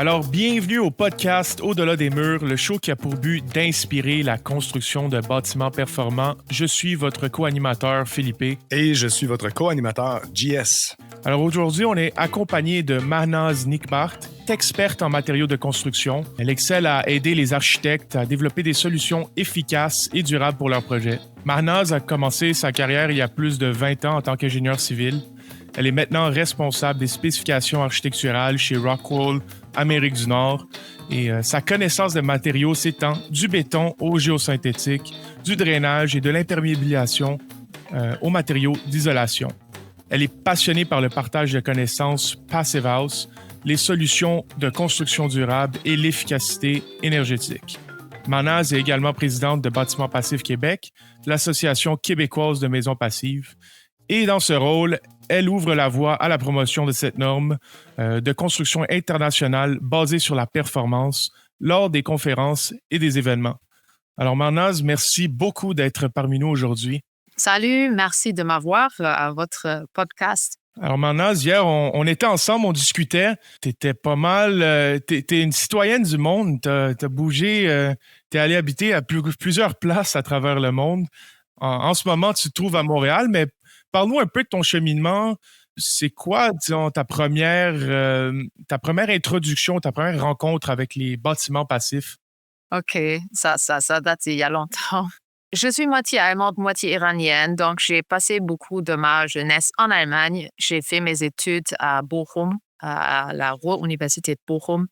Alors, bienvenue au podcast Au-delà des murs, le show qui a pour but d'inspirer la construction de bâtiments performants. Je suis votre co-animateur, Philippe. Et je suis votre co-animateur, JS. Alors aujourd'hui, on est accompagné de Mahnaz Nikbart, experte en matériaux de construction. Elle excelle à aider les architectes à développer des solutions efficaces et durables pour leurs projets. Mahnaz a commencé sa carrière il y a plus de 20 ans en tant qu'ingénieur civil. Elle est maintenant responsable des spécifications architecturales chez Rockwool, Amérique du Nord. Et sa connaissance des matériaux s'étend du béton au géosynthétique, du drainage et de l'imperméabilisation aux matériaux d'isolation. Elle est passionnée par le partage de connaissances Passive House, les solutions de construction durable et l'efficacité énergétique. Mahnaz est également présidente de Bâtiments Passifs Québec, l'Association québécoise de maisons passives. Et dans ce rôle, elle ouvre la voie à la promotion de cette norme de construction internationale basée sur la performance lors des conférences et des événements. Alors Mahnaz, merci beaucoup d'être parmi nous aujourd'hui. Salut, merci de m'avoir à votre podcast. Alors Mahnaz, hier, on était ensemble, on discutait. T'étais pas mal, t'es une citoyenne du monde, t'as bougé, t'es allé habiter à plusieurs places à travers le monde. En ce moment, tu te trouves à Montréal, mais parle-nous un peu de ton cheminement. C'est quoi, disons, ta première introduction, ta première rencontre avec les bâtiments passifs? OK, ça date il y a longtemps. Je suis moitié allemande, moitié iranienne, donc j'ai passé beaucoup de ma jeunesse en Allemagne. J'ai fait mes études à Bochum, à la Ruhr-Universität Bochum,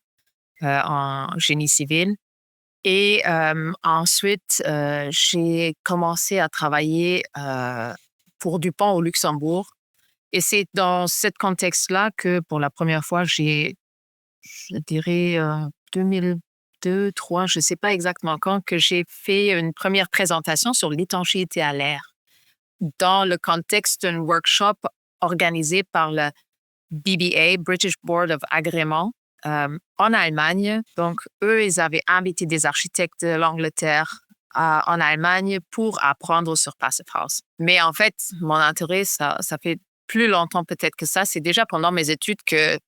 en génie civil. Et ensuite, j'ai commencé à travailler pour Dupont au Luxembourg. Et c'est dans ce contexte-là que pour la première fois, je dirais 2002-2003, je ne sais pas exactement quand, que j'ai fait une première présentation sur l'étanchéité à l'air dans le contexte d'un workshop organisé par le BBA, British Board of Agrément, en Allemagne. Donc, eux, ils avaient invité des architectes de l'Angleterre en Allemagne pour apprendre sur Passive House. Mais en fait, mon intérêt, ça fait plus longtemps peut-être que ça. C'est déjà pendant mes études que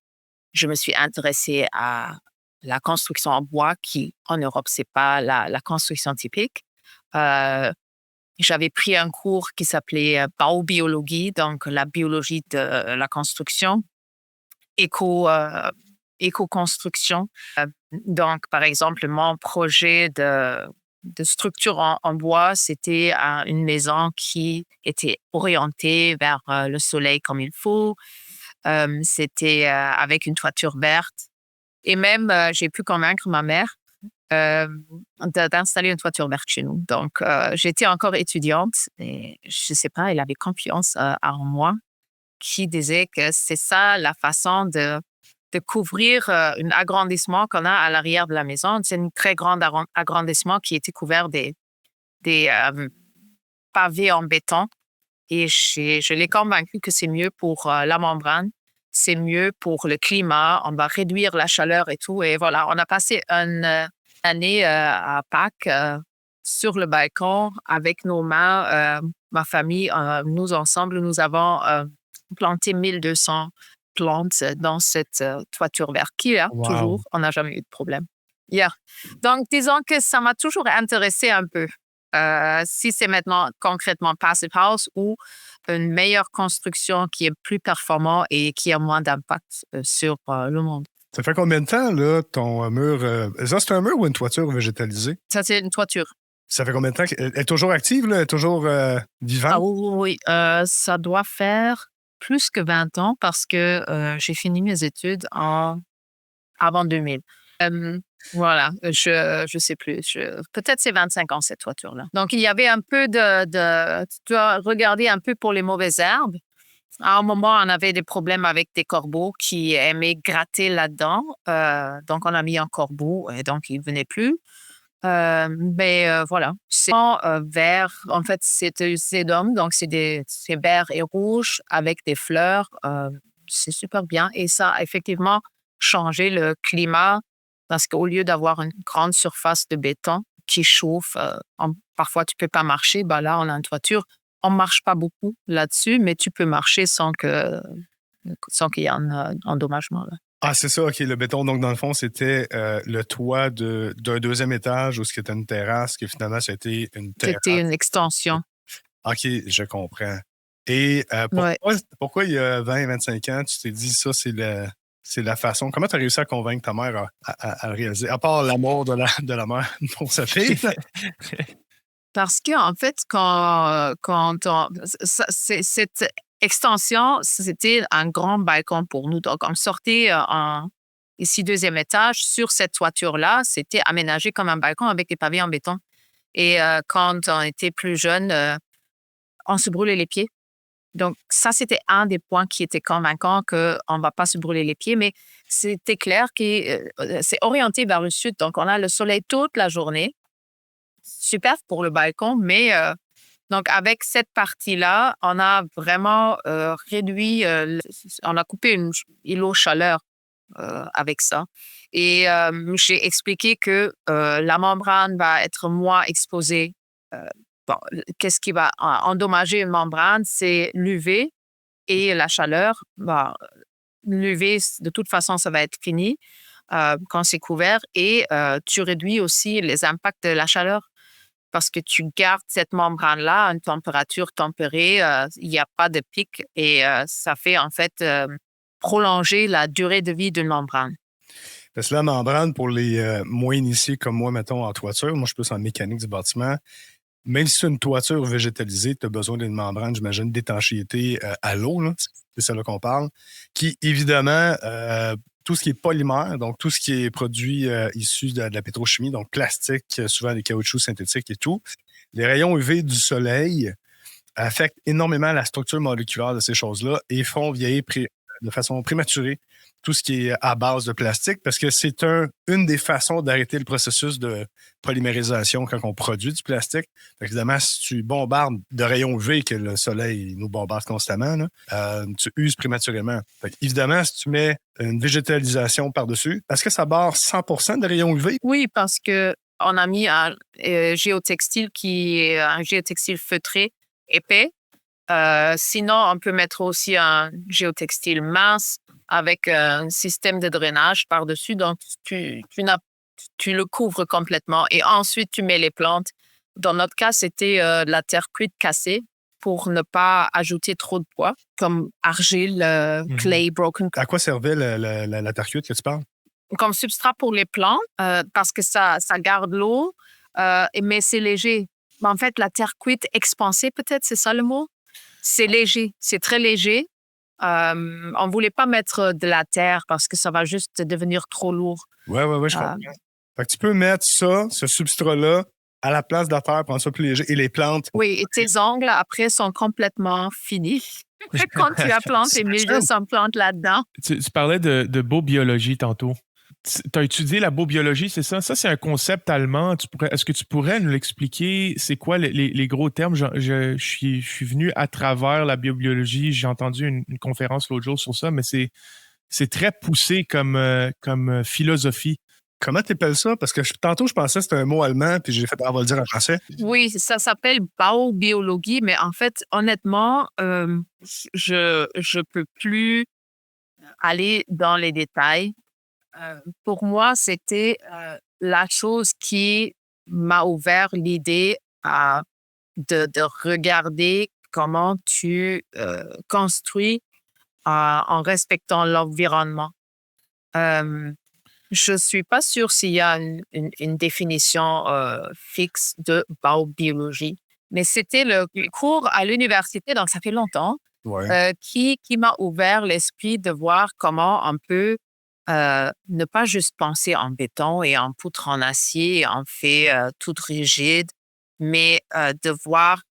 je me suis intéressée à la construction en bois, qui en Europe, c'est pas la construction typique. J'avais pris un cours qui s'appelait Baubiologie, donc la biologie de la construction, éco-construction. Donc, par exemple, mon projet de structure en bois, c'était une maison qui était orientée vers le soleil comme il faut. C'était avec une toiture verte. Et même, j'ai pu convaincre ma mère d'installer une toiture verte chez nous. Donc, j'étais encore étudiante et je ne sais pas, elle avait confiance en moi, qui disait que c'est ça la façon de couvrir un agrandissement qu'on a à l'arrière de la maison. C'est un très grand agrandissement qui était couvert des pavés en béton. Et je l'ai convaincu que c'est mieux pour la membrane, c'est mieux pour le climat, on va réduire la chaleur et tout. Et voilà, on a passé une année à Pâques sur le balcon avec nos mains, ma famille, nous ensemble, nous avons planté 1200 plantes dans cette toiture verte qui est Wow. toujours, on n'a jamais eu de problème. Yeah. Donc, disons que ça m'a toujours intéressé un peu. Si c'est maintenant concrètement Passive House ou une meilleure construction qui est plus performante et qui a moins d'impact sur le monde. Ça fait combien de temps, là, ton mur? Ça, c'est un mur ou une toiture végétalisée? Ça, c'est une toiture. Ça fait combien de temps qu'elle est toujours active, là? Elle est toujours vivante? Ah oui. Ça doit faire plus que 20 ans parce que j'ai fini mes études avant 2000. Voilà, je sais plus. Peut-être c'est 25 ans, cette toiture-là. Donc, il y avait un peu tu dois regarder un peu pour les mauvaises herbes. À un moment, on avait des problèmes avec des corbeaux qui aimaient gratter là-dedans. Donc, on a mis un corbeau et donc, il ne venait plus. Mais voilà, c'est vert. En fait, c'est du sédum, donc c'est vert et rouge avec des fleurs. C'est super bien. Et ça a effectivement changé le climat parce qu'au lieu d'avoir une grande surface de béton qui chauffe, parfois tu peux pas marcher, là, on a une toiture. On marche pas beaucoup là-dessus, mais tu peux marcher sans qu'il y ait un endommagement. Là. Ah, c'est ça, OK. Le béton, donc, dans le fond, c'était le toit d'un deuxième étage où c'était une terrasse, que finalement, c'était une C'était terrasse. une extension. OK, je comprends. Et Ouais. pourquoi il y a 20-25 ans, tu t'es dit ça, c'est la façon. Comment tu as réussi à convaincre ta mère à le réaliser? À part l'amour de la mère pour sa fille. Parce qu'en fait, cette extension, c'était un grand balcon pour nous. Donc, on sortait ici, deuxième étage, sur cette toiture-là, c'était aménagé comme un balcon avec des pavés en béton. Et quand on était plus jeune, on se brûlait les pieds. Donc, ça, c'était un des points qui était convaincant qu'on ne va pas se brûler les pieds, mais c'était clair que c'est orienté vers le sud. Donc, on a le soleil toute la journée. Super pour le balcon, mais donc avec cette partie-là, on a vraiment réduit, on a coupé une îlot chaleur avec ça. Et j'ai expliqué que la membrane va être moins exposée. Euh, bon, qu'est-ce qui va endommager une membrane? C'est l'UV et la chaleur. Bon, l'UV, de toute façon, ça va être fini quand c'est couvert. Et tu réduis aussi les impacts de la chaleur parce que tu gardes cette membrane-là à une température tempérée. Il n'y a pas de pic et ça fait en fait prolonger la durée de vie d'une membrane. Parce que la membrane, pour les moins initiés comme moi, mettons, en toiture, moi, je suis plus en mécanique du bâtiment. Même si c'est une toiture végétalisée, tu as besoin d'une membrane, j'imagine, d'étanchéité à l'eau, là. C'est ça là qu'on parle. Qui, évidemment, tout ce qui est polymère, donc tout ce qui est produit issu de la pétrochimie, donc plastique, souvent des caoutchoucs synthétiques et tout, les rayons UV du soleil affectent énormément la structure moléculaire de ces choses-là et font vieillir de façon prématurée tout ce qui est à base de plastique parce que c'est une des façons d'arrêter le processus de polymérisation quand on produit du plastique. Évidemment, si tu bombardes de rayons UV que le soleil nous bombarde constamment, là, tu uses prématurément. Évidemment, si tu mets une végétalisation par-dessus, est-ce que ça barre 100% de rayons UV? Oui, parce que on a mis un géotextile qui est un géotextile feutré épais. Sinon, on peut mettre aussi un géotextile mince avec un système de drainage par-dessus. Donc, tu le couvres complètement et ensuite, tu mets les plantes. Dans notre cas, c'était de la terre cuite cassée pour ne pas ajouter trop de poids, comme argile, clay, broken. À quoi servait la terre cuite que tu parles? Comme substrat pour les plantes, parce que ça garde l'eau, mais c'est léger. En fait, la terre cuite expansée, peut-être, c'est ça le mot? C'est léger, c'est très léger. On ne voulait pas mettre de la terre parce que ça va juste devenir trop lourd. Oui, je comprends. Fait que tu peux mettre ça, ce substrat-là, à la place de la terre, prendre ça plus léger. Et les plantes. Oui, et tes ongles, après, sont complètement finis. Quand tu as planté milieux sans plante là-dedans. Tu parlais de beau biologie tantôt. Tu as étudié la beau biologie, c'est ça? Ça, c'est un concept allemand. Est-ce que tu pourrais nous l'expliquer? C'est quoi les gros termes? Je suis venu à travers la biobiologie. J'ai entendu une conférence l'autre jour sur ça, mais c'est très poussé comme philosophie. Comment tu appelles ça? Parce que tantôt, je pensais que c'était un mot allemand, puis j'ai fait, on va le dire en français. Oui, ça s'appelle baubiologie, mais en fait, honnêtement, je peux plus aller dans les détails. Pour moi, c'était la chose qui m'a ouvert l'idée de regarder comment tu construis en respectant l'environnement. Je ne suis pas sûre s'il y a une définition fixe de biobiologie, mais c'était le cours à l'université, donc ça fait longtemps, Ouais. qui m'a ouvert l'esprit de voir comment on peut ne pas juste penser en béton et en poutre en acier, en fait toute rigide, mais de voir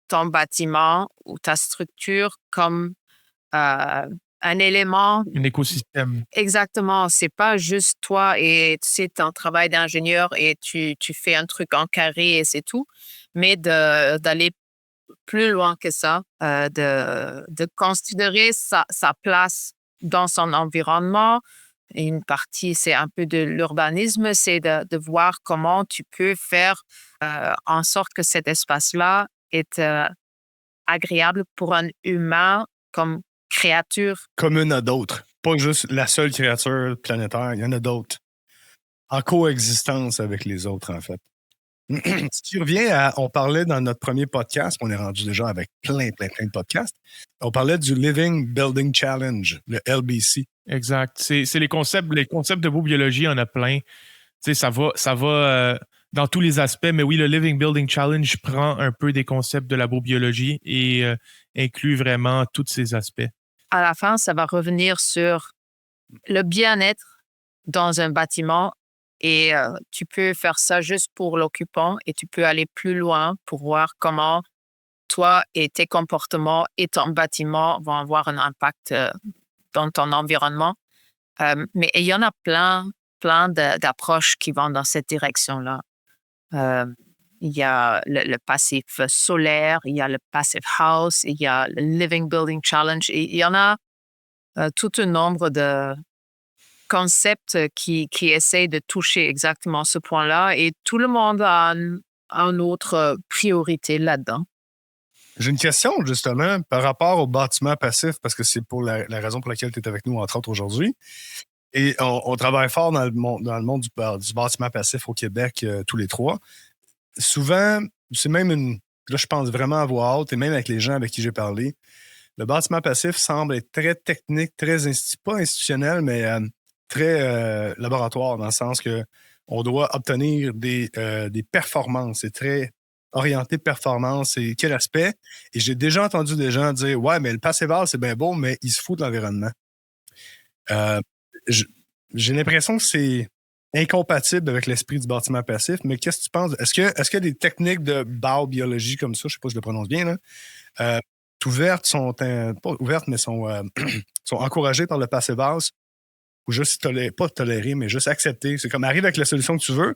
ton bâtiment ou ta structure comme un élément. Un écosystème. Exactement. C'est pas juste toi et tu sais, ton travail d'ingénieur et tu fais un truc en carré et c'est tout, mais d'aller plus loin que ça, de considérer sa place dans son environnement. Et une partie, c'est un peu de l'urbanisme, c'est de voir comment tu peux faire en sorte que cet espace-là est agréable pour un humain comme créature. Commune à d'autres. pas juste la seule créature planétaire, il y en a d'autres. En coexistence avec les autres, en fait. Si tu reviens on parlait dans notre premier podcast, on est rendu déjà avec plein de podcasts, on parlait du Living Building Challenge, le LBC. Exact. C'est les concepts de beau biologie, on a plein. Tu sais, ça va dans tous les aspects, mais oui, le Living Building Challenge prend un peu des concepts de la beau biologie et inclut vraiment tous ces aspects. À la fin, ça va revenir sur le bien-être dans un bâtiment et tu peux faire ça juste pour l'occupant et tu peux aller plus loin pour voir comment toi et tes comportements et ton bâtiment vont avoir un impact dans ton environnement. Mais il y en a plein d'approches qui vont dans cette direction-là. Il y a le passif solaire, il y a le passive house, il y a le Living Building Challenge. Et il y en a tout un nombre de concepts qui essayent de toucher exactement ce point-là. Et tout le monde a une autre priorité là-dedans. J'ai une question, justement, par rapport au bâtiment passif, parce que c'est pour la raison pour laquelle tu es avec nous, entre autres, aujourd'hui. Et on travaille fort dans le monde du bâtiment passif au Québec, tous les trois. Souvent, c'est même là, je pense vraiment à voix haute, et même avec les gens avec qui j'ai parlé, le bâtiment passif semble être très technique, pas institutionnel, mais très laboratoire, dans le sens que on doit obtenir des performances. C'est très orienté performance et quel aspect. Et j'ai déjà entendu des gens dire « Ouais, mais le passive house, c'est bien beau, mais il se fout de l'environnement. » J'ai l'impression que c'est incompatible avec l'esprit du bâtiment passif, mais qu'est-ce que tu penses? Est-ce qu'il y a des techniques de biobiologie comme ça, je ne sais pas si je le prononce bien, là, ouvertes, pas ouvertes, mais sont encouragées par le passive house, ou juste pas tolérer, mais juste accepter. C'est comme arrive avec la solution que tu veux,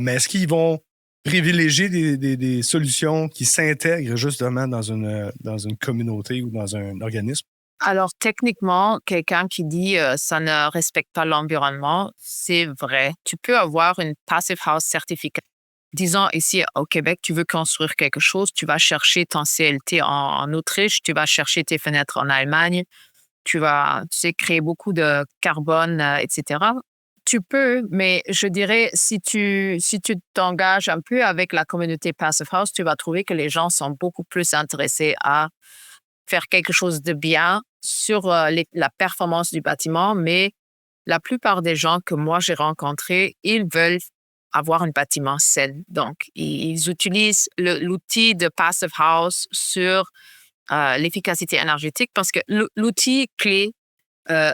mais est-ce qu'ils vont privilégier des solutions qui s'intègrent justement dans une communauté ou dans un organisme? Alors, techniquement, quelqu'un qui dit ça ne respecte pas l'environnement, c'est vrai. Tu peux avoir une Passive House certificat. Disons ici au Québec, tu veux construire quelque chose, tu vas chercher ton CLT en Autriche, tu vas chercher tes fenêtres en Allemagne, tu sais, créer beaucoup de carbone, etc. Tu peux, mais je dirais, si tu t'engages un peu avec la communauté Passive House, tu vas trouver que les gens sont beaucoup plus intéressés à faire quelque chose de bien sur la performance du bâtiment, mais la plupart des gens que moi j'ai rencontrés, ils veulent avoir un bâtiment sain. Donc, ils utilisent l'outil de Passive House sur l'efficacité énergétique parce que l'outil clé,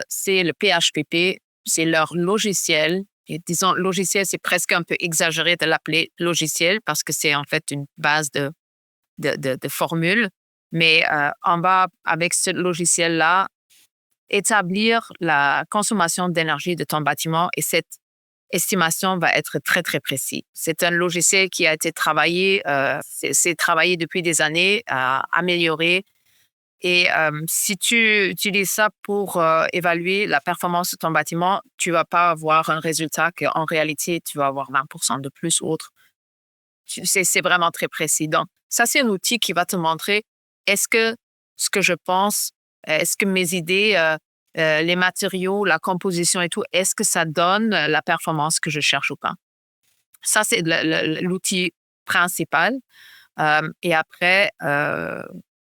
c'est le PHPP, c'est leur logiciel. Et disons, logiciel, c'est presque un peu exagéré de l'appeler logiciel parce que c'est en fait une base de formules. Mais on va, avec ce logiciel-là, établir la consommation d'énergie de ton bâtiment et cette estimation va être très, très précise. C'est un logiciel qui a été travaillé, c'est travaillé depuis des années, amélioré. Et si tu utilises ça pour évaluer la performance de ton bâtiment, tu ne vas pas avoir un résultat qu'en réalité, tu vas avoir 20% de plus ou autre. C'est vraiment très précis. Donc, ça, c'est un outil qui va te montrer est-ce que ce que je pense, est-ce que mes idées, les matériaux, la composition et tout, est-ce que ça donne la performance que je cherche ou pas? Ça, c'est l'outil principal. Et après,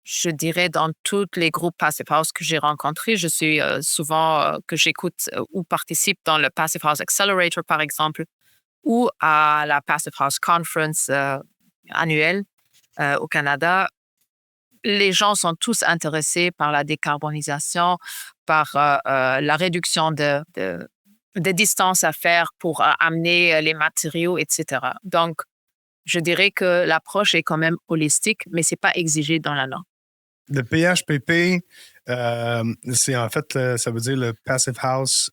je dirais dans tous les groupes Passive House que j'ai rencontrés, je suis souvent que j'écoute ou participe dans le Passive House Accelerator, par exemple, ou à la Passive House Conference annuelle au Canada. Les gens sont tous intéressés par la décarbonisation, par la réduction de distances à faire pour amener les matériaux, etc. Donc, je dirais que l'approche est quand même holistique, mais ce n'est pas exigé dans la norme. Le PHPP, c'est en fait, ça veut dire le Passive House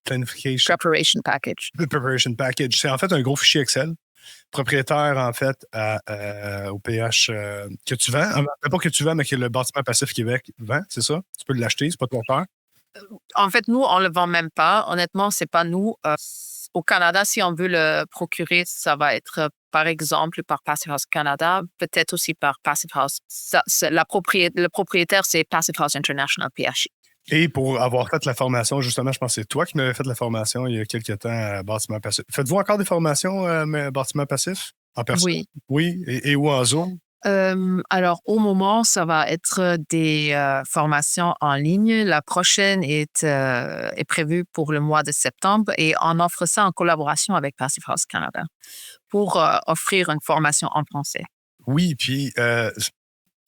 Planification. Preparation Package. Le Preparation Package. C'est en fait un gros fichier Excel propriétaire, en fait, au PH que tu vends. Pas que tu vends, mais que le bâtiment Passif Québec vend, c'est ça? Tu peux l'acheter, c'est pas trop cher. En fait, nous, on ne le vend même pas. Honnêtement, c'est pas nous. Au Canada, si on veut le procurer, ça va être, par exemple, par Passive House Canada, peut-être aussi par Passive House. Le propriétaire, c'est Passive House International, PHI. Et pour avoir fait la formation, justement, je pense que c'est toi qui m'avais fait la formation il y a quelques temps à Bâtiment Passif. Faites-vous encore des formations Bâtiment Passif en personne? Oui. Oui. Et où en Zoom? Alors, au moment, ça va être des formations en ligne. La prochaine est prévue pour le mois de septembre et on offre ça en collaboration avec Passive House Canada pour offrir une formation en français. Oui, puis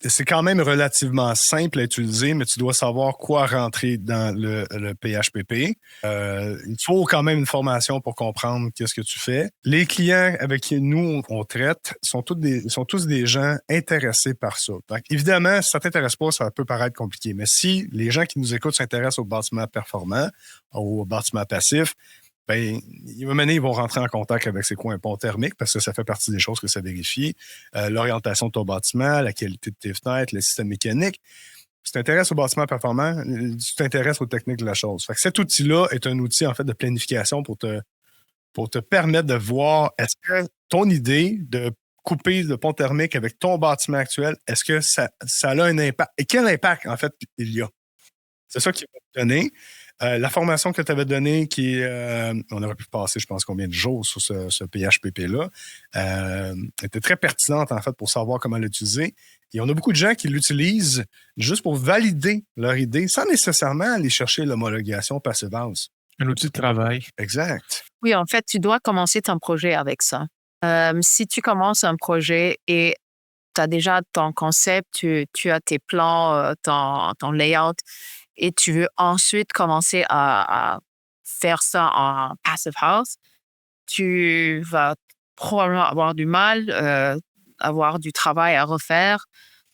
c'est quand même relativement simple à utiliser, mais tu dois savoir quoi rentrer dans le PHPP. Il faut quand même une formation pour comprendre qu'est-ce que tu fais. Les clients avec qui nous, on traite sont tous des gens intéressés par ça. Donc, évidemment, si ça ne t'intéresse pas, ça peut paraître compliqué. Mais si les gens qui nous écoutent s'intéressent au bâtiment performant, au bâtiment passif, ben, ils vont rentrer en contact avec c'est quoi un pont thermique parce que ça fait partie des choses que ça vérifie. L'orientation de ton bâtiment, la qualité de tes fenêtres, le système mécanique. Si tu t'intéresses au bâtiment performant, tu t'intéresses aux techniques de la chose. Fait que cet outil-là est un outil en fait de planification pour te permettre de voir est-ce que ton idée de couper le pont thermique avec ton bâtiment actuel, est-ce que ça a un impact? Et quel impact en fait il y a? C'est ça qui va te donner. La formation que tu avais donnée, on aurait pu passer, je pense, combien de jours sur ce PHPP-là, était très pertinente, en fait, pour savoir comment l'utiliser. Et on a beaucoup de gens qui l'utilisent juste pour valider leur idée, sans nécessairement aller chercher l'homologation Passive House. Un outil de travail. Exact. Oui, en fait, tu dois commencer ton projet avec ça. Si tu commences un projet et tu as déjà ton concept, tu as tes plans, ton layout, et tu veux ensuite commencer à faire ça en Passive House, tu vas probablement avoir du mal, avoir du travail à refaire.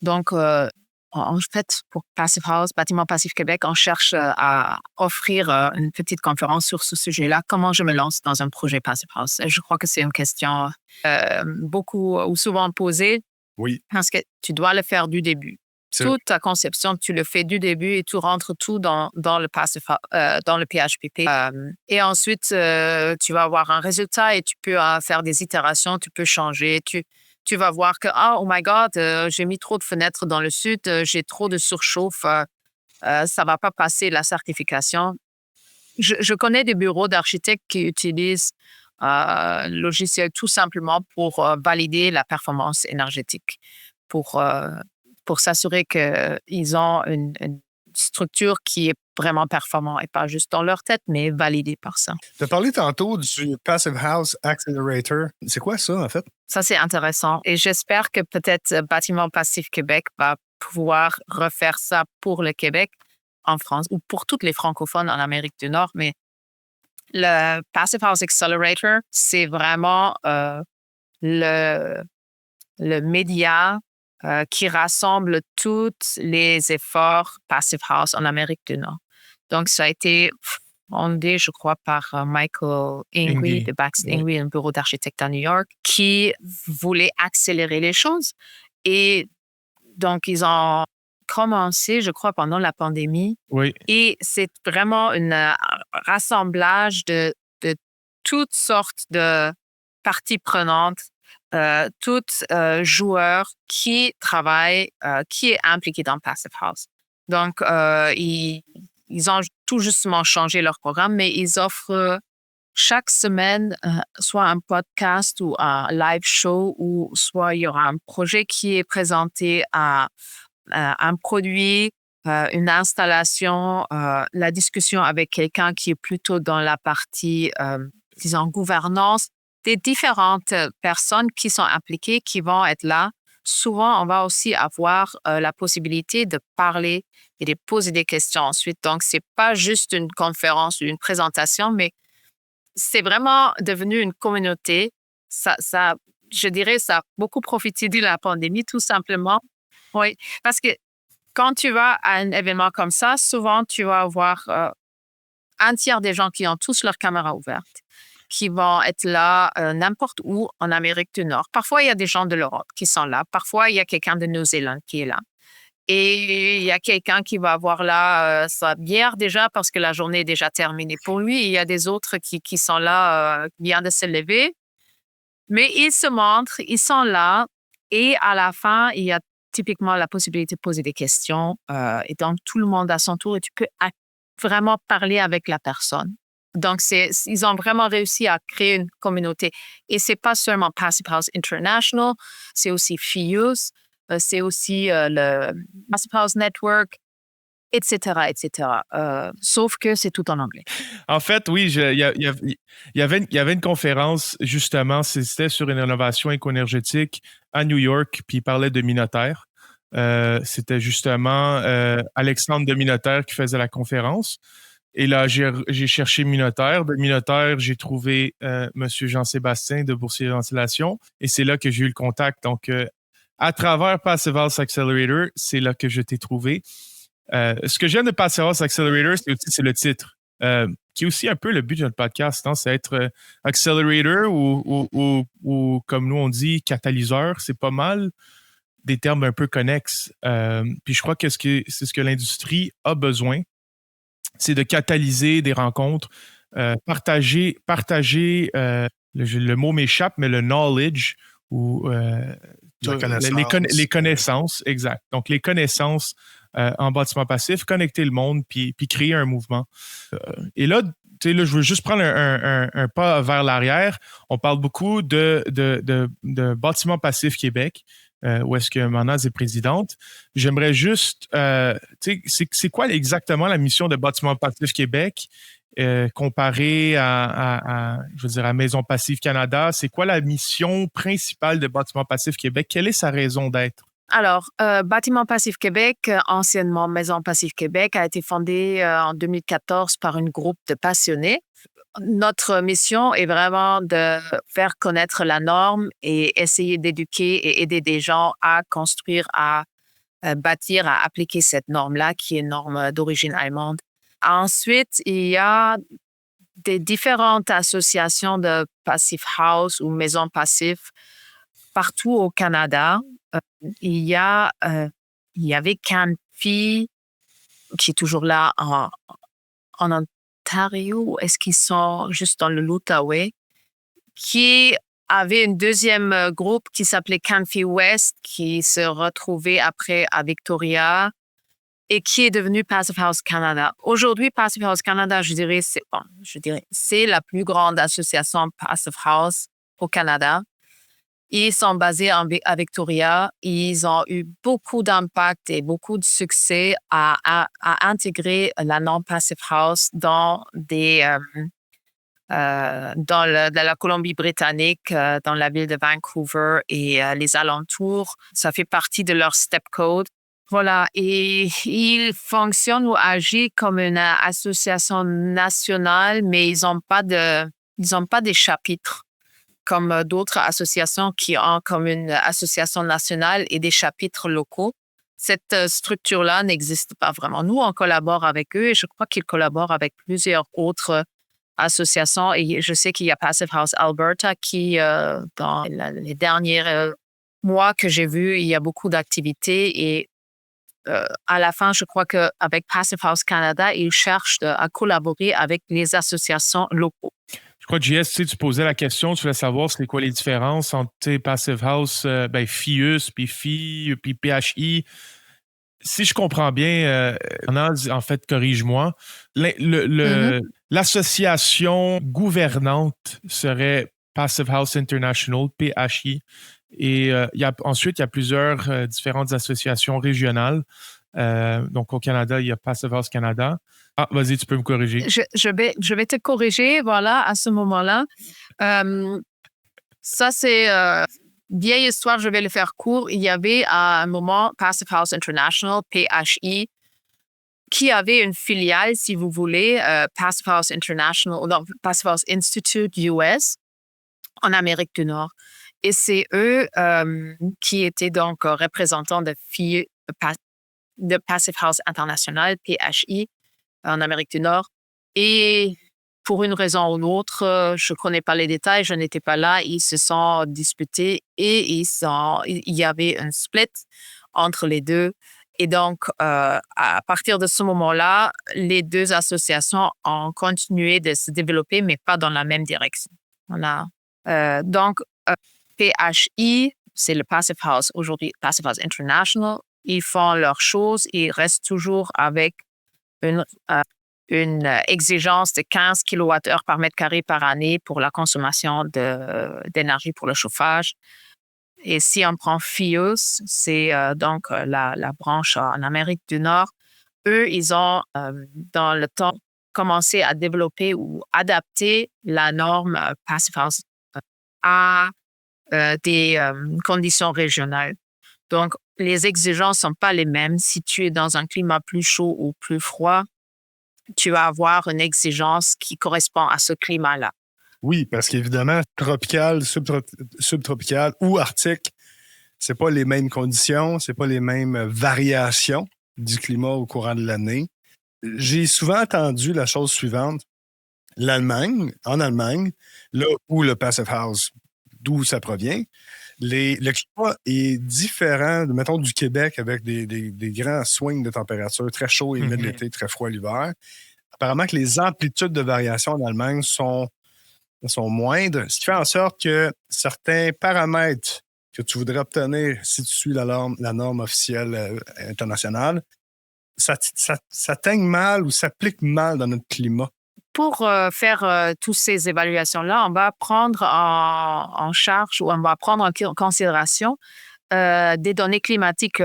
Donc, en fait, pour Passive House, Bâtiment Passif Québec, on cherche à offrir une petite conférence sur ce sujet-là. Comment je me lance dans un projet Passive House? Je crois que c'est une question beaucoup ou souvent posée. Oui. Parce que tu dois le faire du début. Toute ta conception, tu le fais du début et tu rentres tout dans le PHPP. Et ensuite, tu vas avoir un résultat et tu peux faire des itérations, tu peux changer. Tu vas voir que, oh my God, j'ai mis trop de fenêtres dans le sud, j'ai trop de surchauffe, ça ne va pas passer la certification. Je connais des bureaux d'architectes qui utilisent le logiciel tout simplement pour valider la performance énergétique, pour s'assurer qu'ils ont une structure qui est vraiment performante et pas juste dans leur tête, mais validée par ça. Tu as parlé tantôt du Passive House Accelerator. C'est quoi ça, en fait? Ça, c'est intéressant. Et j'espère que peut-être Bâtiment Passif Québec va pouvoir refaire ça pour le Québec, en France, ou pour toutes les francophones en Amérique du Nord. Mais le Passive House Accelerator, c'est vraiment le média qui rassemble tous les efforts Passive House en Amérique du Nord. Donc, ça a été fondé, je crois, par Michael Ingui de Baxter Ingui, un bureau d'architecte à New York, qui voulait accélérer les choses. Et donc, ils ont commencé, je crois, pendant la pandémie. Oui. Et c'est vraiment un rassemblage de toutes sortes de parties prenantes, toutes joueurs qui travaillent, qui est impliqué dans Passive House. Donc, ils ont tout justement changé leur programme, mais ils offrent chaque semaine soit un podcast ou un live show, ou soit il y aura un projet qui est présenté à un produit, une installation, la discussion avec quelqu'un qui est plutôt dans la partie, disons, gouvernance, des différentes personnes qui sont impliquées, qui vont être là. Souvent, on va aussi avoir la possibilité de parler et de poser des questions ensuite. Donc, c'est pas juste une conférence ou une présentation, mais c'est vraiment devenu une communauté. Je dirais, ça a beaucoup profité de la pandémie, tout simplement. Oui, parce que quand tu vas à un événement comme ça, souvent, tu vas avoir un tiers des gens qui ont tous leurs caméras ouvertes, qui vont être là n'importe où en Amérique du Nord. Parfois, il y a des gens de l'Europe qui sont là. Parfois, il y a quelqu'un de Nouvelle-Zélande qui est là. Et il y a quelqu'un qui va avoir là sa bière déjà parce que la journée est déjà terminée pour lui. Et il y a des autres qui sont là, qui viennent de se lever. Mais ils se montrent, ils sont là. Et à la fin, il y a typiquement la possibilité de poser des questions. Et donc, tout le monde à son tour et tu peux vraiment parler avec la personne. Donc, ils ont vraiment réussi à créer une communauté. Et c'est pas seulement Passive House International, c'est aussi FIUS, c'est aussi le Passive House Network, etc., etc. Sauf que c'est tout en anglais. En fait, oui, il y avait une conférence, justement, c'était sur une rénovation éco-énergétique à New York, puis il parlait de Minotaire. C'était justement Alexandre de Minotaire qui faisait la conférence. Et là, j'ai cherché Minotaire. De Minotaire, j'ai trouvé M. Jean-Sébastien de Boursier Ventilation. Et c'est là que j'ai eu le contact. Donc, à travers Passive House Accelerator, c'est là que je t'ai trouvé. Ce que j'aime de Passive House Accelerator, c'est le titre, qui est aussi un peu le but de notre podcast. Hein, c'est être accelerator ou, comme nous on dit, catalyseur. C'est pas mal des termes un peu connexes. Puis je crois que c'est ce que l'industrie a besoin. C'est de catalyser des rencontres, partager le mot m'échappe, mais le knowledge ou les connaissances, exact. Donc, les connaissances en bâtiment passif, connecter le monde, puis créer un mouvement. Et là, tu sais, là, je veux juste prendre un pas vers l'arrière. On parle beaucoup de Bâtiment Passif Québec, où est-ce que Mahnaz est présidente. J'aimerais juste, tu sais, c'est quoi exactement la mission de Bâtiment Passif Québec comparée je veux dire, à Maison Passive Canada? C'est quoi la mission principale de Bâtiment Passif Québec? Quelle est sa raison d'être? Alors, Bâtiment Passif Québec, anciennement Maison Passive Québec, a été fondée en 2014 par un groupe de passionnés. Notre mission est vraiment de faire connaître la norme et essayer d'éduquer et aider des gens à construire, à bâtir, à appliquer cette norme-là, qui est une norme d'origine allemande. Ensuite, il y a des différentes associations de Passive House ou maisons passives partout au Canada. Il y avait Canfi, qui est toujours là en Ontario, est-ce qu'ils sont juste dans le l'Outaouais, qui avait un deuxième groupe qui s'appelait Canfi West, qui se retrouvait après à Victoria et qui est devenu Passive House Canada. Aujourd'hui, Passive House Canada, je dirais, c'est la plus grande association Passive House au Canada. Ils sont basés à Victoria. Ils ont eu beaucoup d'impact et beaucoup de succès à intégrer la non-Passive House dans la Colombie-Britannique, dans la ville de Vancouver et les alentours. Ça fait partie de leur step code. Voilà. Et ils fonctionnent ou agissent comme une association nationale, mais ils n'ont pas des chapitres comme d'autres associations qui ont comme une association nationale et des chapitres locaux. Cette structure-là n'existe pas vraiment. Nous, on collabore avec eux et je crois qu'ils collaborent avec plusieurs autres associations. Et je sais qu'il y a Passive House Alberta qui, dans les derniers mois que j'ai vus, il y a beaucoup d'activités. Et à la fin, je crois qu'avec Passive House Canada, ils cherchent à collaborer avec les associations locaux. Je crois que JS, tu posais la question, tu voulais savoir c'est quoi les différences entre Passive House, FIUS, puis FI, puis PHI. Si je comprends bien, en fait, corrige-moi, l'association gouvernante serait Passive House International, PHI. Et ensuite, il y a plusieurs différentes associations régionales. Donc, au Canada, il y a Passive House Canada. Ah, vas-y, tu peux me corriger. Je vais te corriger, voilà, à ce moment-là. Ça, c'est vieille histoire, je vais le faire court. Il y avait à un moment Passive House International, PHI, qui avait une filiale, si vous voulez, Passive House International, non, Passive House Institute US, en Amérique du Nord. Et c'est eux qui étaient donc représentants de Passive House International, PHI, en Amérique du Nord. Et pour une raison ou l'autre, je ne connais pas les détails, je n'étais pas là, ils se sont disputés et il y avait un split entre les deux. Et donc, à partir de ce moment-là, les deux associations ont continué de se développer, mais pas dans la même direction. Voilà. Donc, PHI c'est le Passive House. Aujourd'hui, Passive House International, ils font leurs choses. Ils restent toujours avec une exigence de 15 kWh par mètre carré par année pour la consommation d'énergie pour le chauffage. Et si on prend FIOS, c'est donc la branche en Amérique du Nord, eux, ils ont dans le temps commencé à développer ou adapter la norme Passive House à des conditions régionales. Donc, les exigences ne sont pas les mêmes. Si tu es dans un climat plus chaud ou plus froid, tu vas avoir une exigence qui correspond à ce climat-là. Oui, parce qu'évidemment, tropical, subtropical ou arctique, c'est pas les mêmes conditions, c'est pas les mêmes variations du climat au courant de l'année. J'ai souvent entendu la chose suivante. En Allemagne, là où le Passive House, d'où ça provient, le climat est différent, mettons, du Québec avec des grands swings de température, très chaud et humide l'été, très froid l'hiver. Apparemment que les amplitudes de variation en Allemagne sont moindres, ce qui fait en sorte que certains paramètres que tu voudrais obtenir si tu suis la norme officielle internationale, ça teigne mal ou s'applique mal dans notre climat. Pour faire toutes ces évaluations-là, on va prendre en charge ou on va prendre en considération des données climatiques.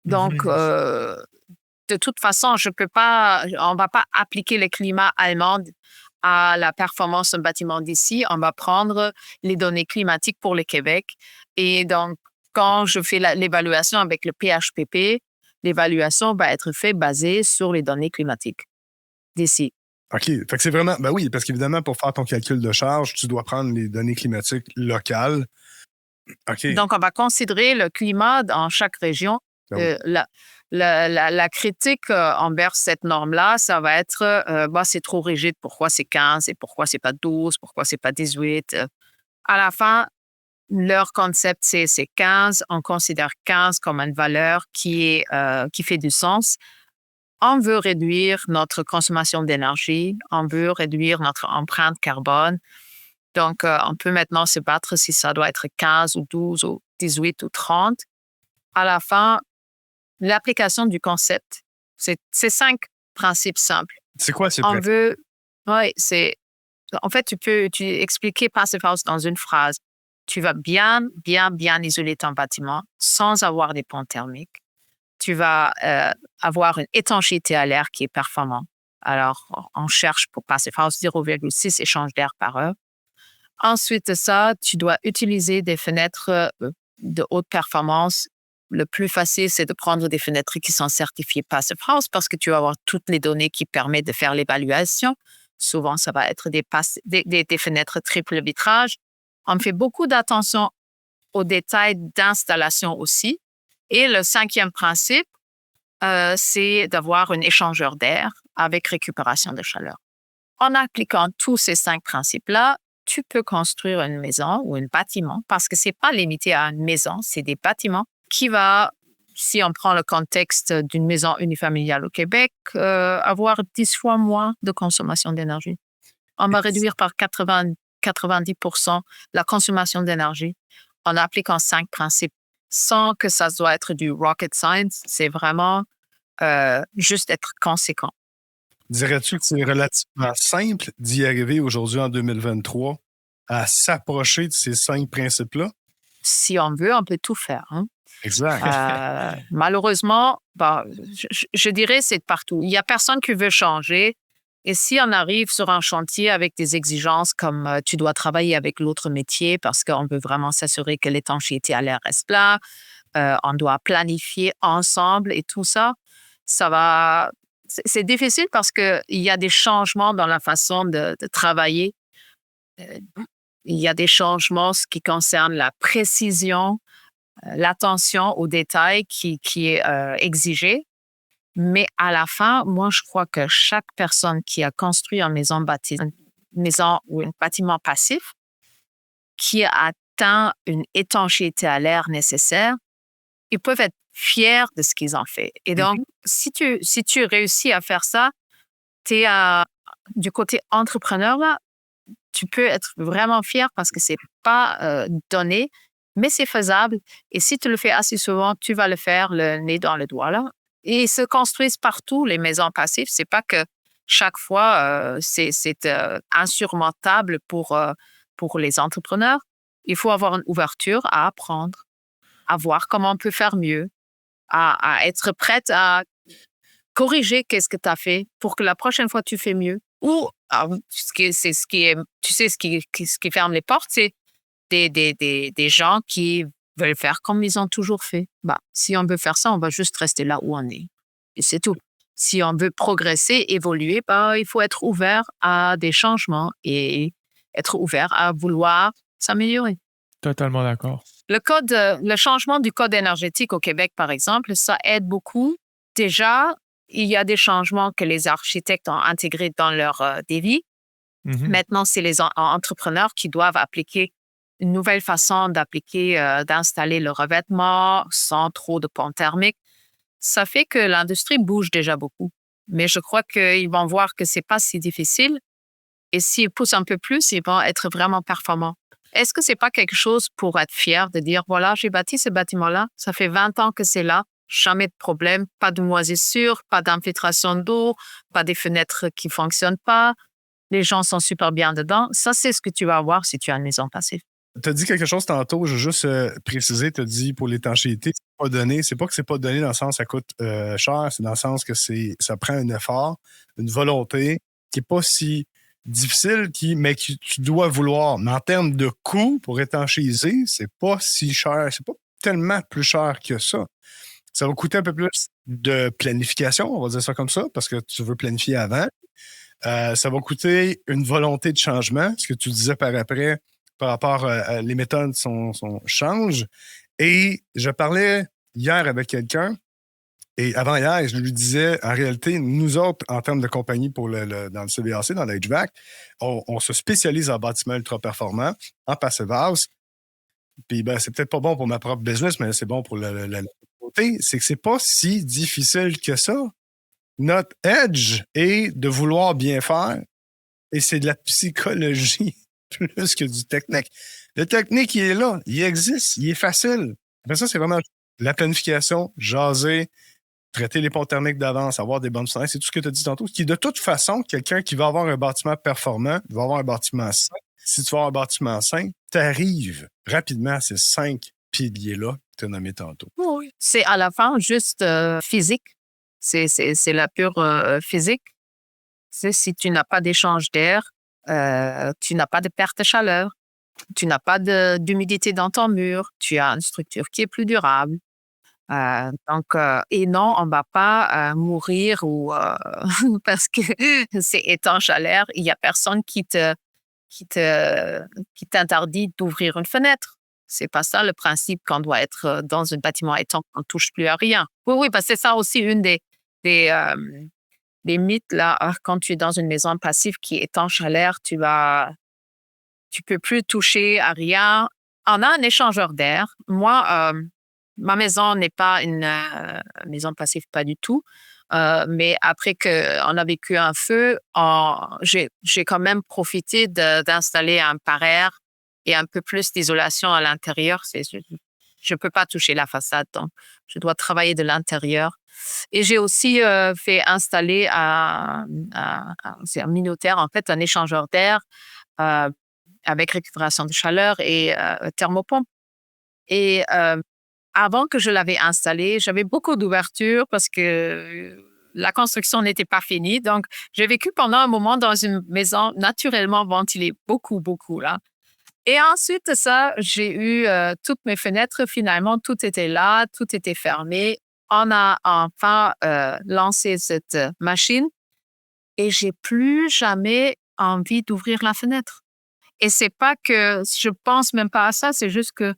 Donc, de toute façon, on ne va pas appliquer le climat allemand à la performance d'un bâtiment d'ici. On va prendre les données climatiques pour le Québec. Et donc, quand je fais l'évaluation avec le PHPP, l'évaluation va être faite basée sur les données climatiques d'ici. OK. Fait que c'est vraiment... Ben oui, parce qu'évidemment, pour faire ton calcul de charge, tu dois prendre les données climatiques locales. OK. Donc, on va considérer le climat dans chaque région. Ben oui. La critique envers cette norme-là, ça va être c'est trop rigide, pourquoi c'est 15 et pourquoi c'est pas 12, pourquoi c'est pas 18. À la fin, leur concept, c'est 15. On considère 15 comme une valeur qui fait du sens. On veut réduire notre consommation d'énergie, on veut réduire notre empreinte carbone. Donc, on peut maintenant se battre si ça doit être 15 ou 12 ou 18 ou 30. À la fin, l'application du concept, c'est 5 principes simples. C'est quoi ces principes? Oui, c'est... En fait, tu peux expliquer Passive House dans une phrase. Tu vas bien isoler ton bâtiment sans avoir des ponts thermiques. Tu vas avoir une étanchéité à l'air qui est performante. Alors, on cherche pour Passive House 0,6 échanges d'air par heure. Ensuite de ça, tu dois utiliser des fenêtres de haute performance. Le plus facile, c'est de prendre des fenêtres qui sont certifiées Passive House parce que tu vas avoir toutes les données qui permettent de faire l'évaluation. Souvent, ça va être des fenêtres triple vitrage. On fait beaucoup d'attention aux détails d'installation aussi. Et le 5e principe, c'est d'avoir un échangeur d'air avec récupération de chaleur. En appliquant tous ces 5 principes-là, tu peux construire une maison ou un bâtiment parce que ce n'est pas limité à une maison, c'est des bâtiments qui va, si on prend le contexte d'une maison unifamiliale au Québec, avoir 10 fois moins de consommation d'énergie. On va réduire par 90% la consommation d'énergie en appliquant 5 principes sans que ça doit être du rocket science. C'est vraiment juste être conséquent. Dirais-tu que c'est relativement simple d'y arriver aujourd'hui en 2023 à s'approcher de ces 5 principes-là? Si on veut, on peut tout faire. Hein? Exact. Malheureusement, je dirais c'est de partout. Il n'y a personne qui veut changer. Et si on arrive sur un chantier avec des exigences comme tu dois travailler avec l'autre métier parce qu'on veut vraiment s'assurer que l'étanchéité à l'air reste là, on doit planifier ensemble et tout ça, ça va... C'est difficile parce qu'il y a des changements dans la façon de travailler. Il y a des changements qui concernent la précision, l'attention aux détails qui est exigée. Mais à la fin, moi, je crois que chaque personne qui a construit une maison ou un bâtiment passif, qui a atteint une étanchéité à l'air nécessaire, ils peuvent être fiers de ce qu'ils ont fait. Et donc, si tu réussis à faire ça, tu es du côté entrepreneur, là, tu peux être vraiment fier parce que c'est pas donné. mais c'est faisable. Et si tu le fais assez souvent, tu vas le faire le nez dans le doigt, là. Et ils se construisent partout, les maisons passives. C'est pas que chaque fois, c'est insurmontable pour les entrepreneurs. Il faut avoir une ouverture à apprendre, à voir comment on peut faire mieux, à être prête à corriger qu'est-ce que tu as fait pour que la prochaine fois, tu fais mieux. Ou, tu sais, ce qui ferme les portes, c'est des gens qui veulent faire comme ils ont toujours fait. Bah, si on veut faire ça, on va juste rester là où on est. Et c'est tout. Si on veut progresser, évoluer, bah, il faut être ouvert à des changements et être ouvert à vouloir s'améliorer. Totalement d'accord. Le changement du code énergétique au Québec, par exemple, ça aide beaucoup. Déjà, il y a des changements que les architectes ont intégrés dans leur devis. Mhm. Maintenant, c'est les entrepreneurs qui doivent appliquer une nouvelle façon d'installer le revêtement sans trop de pont thermique. Ça fait que l'industrie bouge déjà beaucoup. Mais je crois qu'ils vont voir que c'est pas si difficile. Et s'ils poussent un peu plus, ils vont être vraiment performants. Est-ce que c'est pas quelque chose pour être fier de dire, voilà, j'ai bâti ce bâtiment-là, ça fait 20 ans que c'est là, jamais de problème, pas de moisissure, pas d'infiltration d'eau, pas des fenêtres qui fonctionnent pas, les gens sont super bien dedans. Ça, c'est ce que tu vas avoir si tu as une maison passive. Tu as dit quelque chose tantôt, je veux juste préciser, tu as dit pour l'étanchéité, c'est pas donné. C'est pas que c'est pas donné dans le sens que ça coûte cher, c'est dans le sens que ça prend un effort, une volonté qui n'est pas si difficile, mais que tu dois vouloir. Mais en termes de coût pour étanchéiser, c'est pas si cher, c'est pas tellement plus cher que ça. Ça va coûter un peu plus de planification, on va dire ça comme ça, parce que tu veux planifier avant. Ça va coûter une volonté de changement, ce que tu disais par après, par rapport à les méthodes changent. Et je parlais hier avec quelqu'un, et avant-hier, je lui disais, en réalité, nous autres, en termes de compagnie dans le CVAC, dans l'HVAC, on se spécialise en bâtiments ultra performants, en passive house. Puis ben, c'est peut-être pas bon pour ma propre business, mais c'est bon pour la côté. C'est que c'est pas si difficile que ça. Notre edge est de vouloir bien faire, et c'est de la psychologie plus que du technique. Le technique, il est là, il existe, il est facile. Mais ça, c'est vraiment la planification, jaser, traiter les ponts thermiques d'avance, avoir des bonnes fenêtres, c'est tout ce que tu as dit tantôt. Qui, de toute façon, quelqu'un qui va avoir un bâtiment performant, va avoir un bâtiment sain. Si tu vas avoir un bâtiment sain, tu arrives rapidement à ces 5 piliers-là que tu as nommés tantôt. Oui. C'est à la fin juste physique. C'est la pure physique. C'est si tu n'as pas d'échange d'air, tu n'as pas de perte de chaleur, tu n'as pas d'humidité dans ton mur, tu as une structure qui est plus durable. Et non, on ne va pas mourir ou parce que c'est étanche à l'air. Il n'y a personne qui t'interdit d'ouvrir une fenêtre. C'est pas ça le principe qu'on doit être dans un bâtiment étanche, on ne touche plus à rien. Oui, parce que c'est ça aussi une des mythes là. Quand tu es dans une maison passive qui est étanche à l'air, tu peux plus toucher à rien. On a un échangeur d'air. Moi, ma maison n'est pas une maison passive, pas du tout. Mais après qu'on a vécu un feu, j'ai quand même profité d'installer un pare-air et un peu plus d'isolation à l'intérieur. Je ne peux pas toucher la façade, donc je dois travailler de l'intérieur. Et j'ai aussi fait installer c'est un minotaire, en fait, un échangeur d'air avec récupération de chaleur et thermopompe. Et avant que je l'avais installé, j'avais beaucoup d'ouverture parce que la construction n'était pas finie. Donc, j'ai vécu pendant un moment dans une maison naturellement ventilée, beaucoup, beaucoup là. Et ensuite de ça, j'ai eu toutes mes fenêtres. Finalement, tout était là, tout était fermé. On a enfin lancé cette machine et j'ai plus jamais envie d'ouvrir la fenêtre. Et c'est pas que je pense même pas à ça, c'est juste que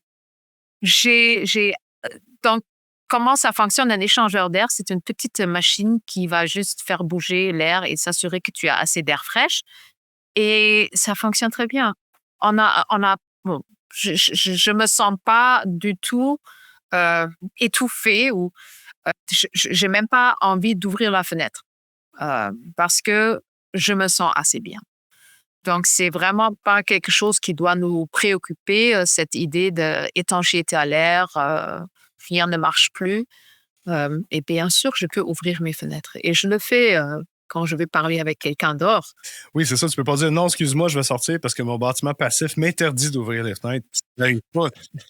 donc, comment ça fonctionne un échangeur d'air? C'est une petite machine qui va juste faire bouger l'air et s'assurer que tu as assez d'air fraîche. Et ça fonctionne très bien. Bon, je me sens pas du tout étouffée ou j'ai même pas envie d'ouvrir la fenêtre parce que je me sens assez bien. Donc, c'est vraiment pas quelque chose qui doit nous préoccuper, cette idée d'étanchéité à l'air, rien ne marche plus. Et bien sûr, je peux ouvrir mes fenêtres et je le fais quand je vais parler avec quelqu'un dehors. Oui, c'est ça. Tu peux pas dire non, excuse-moi, je vais sortir parce que mon bâtiment passif m'interdit d'ouvrir les fenêtres. Ça n'arrive pas.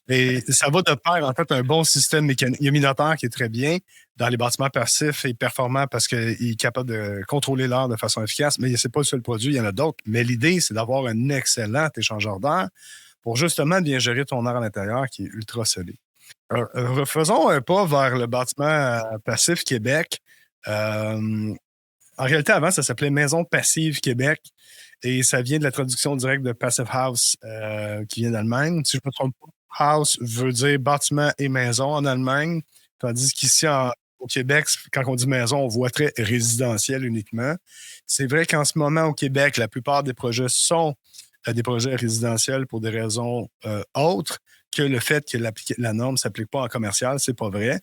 Et ça va de pair, en fait, un bon système illuminateur qui est très bien dans les bâtiments passifs et performant parce qu'il est capable de contrôler l'air de façon efficace. Mais c'est pas le seul produit, il y en a d'autres. Mais l'idée, c'est d'avoir un excellent échangeur d'air pour justement bien gérer ton air à l'intérieur qui est ultra solide. Faisons un pas vers le bâtiment passif Québec. En réalité, avant, ça s'appelait Maison Passive Québec et ça vient de la traduction directe de Passive House qui vient d'Allemagne. Si je ne me trompe pas, House veut dire bâtiment et maison en Allemagne, tandis qu'ici, au Québec, quand on dit maison, on voit très résidentiel uniquement. C'est vrai qu'en ce moment, au Québec, la plupart des projets sont des projets résidentiels pour des raisons autres que le fait que la norme ne s'applique pas en commercial. C'est pas vrai.